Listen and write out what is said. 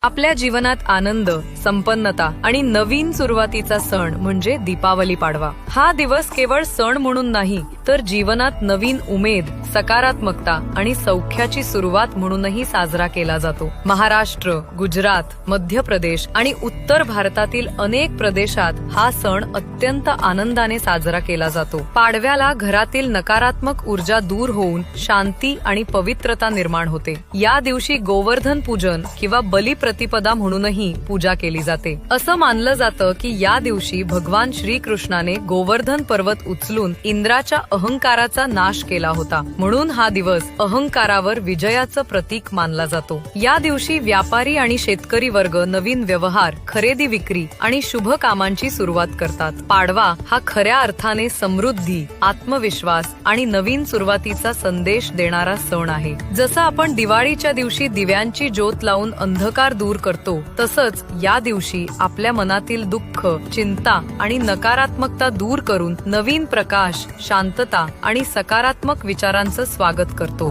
आपल्या जीवनात आनंद, संपन्नता आणि नवीन सुरुवातीचा सण म्हणजे दीपावली पाडवा। हा दिवस केवळ सण म्हणून नाही, तर जीवनात नवीन उमेद, सकारात्मकता आणि सौख्याची सुरुवात म्हणूनही साजरा केला जातो। महाराष्ट्र, गुजरात, मध्य प्रदेश आणि उत्तर भारतातील अनेक प्रदेशात हा सण अत्यंत आनंदाने साजरा केला जातो। पाडव्याला घरातील नकारात्मक ऊर्जा दूर होऊन शांती आणि पवित्रता निर्माण होते। या दिवशी गोवर्धन पूजन किंवा बली प्रतिपदा म्हणूनही पूजा केली जाते। असं मानलं जातं की या दिवशी भगवान श्रीकृष्णाने गोवर्धन पर्वत उचलून इंद्राच्या अहंकाराचा नाश केला होता, म्हणून हा दिवस अहंकारावर विजयाचं प्रतीक मानला जातो। या दिवशी व्यापारी आणि शेतकरी वर्ग नवीन व्यवहार, खरेदी विक्री आणि शुभ कामांची सुरुवात करतात। पाडवा हा खऱ्या अर्थाने समृद्धी, आत्मविश्वास आणि नवीन सुरुवातीचा संदेश देणारा सण आहे। जसं आपण दिवाळीच्या दिवशी दिव्यांची ज्योत लावून अंधकार दूर करतो, तसंच या दिवशी आपल्या मनातील दुःख, चिंता आणि नकारात्मकता दूर करून नवीन प्रकाश, शांतता आणि सकारात्मक विचारांचं स्वागत करतो।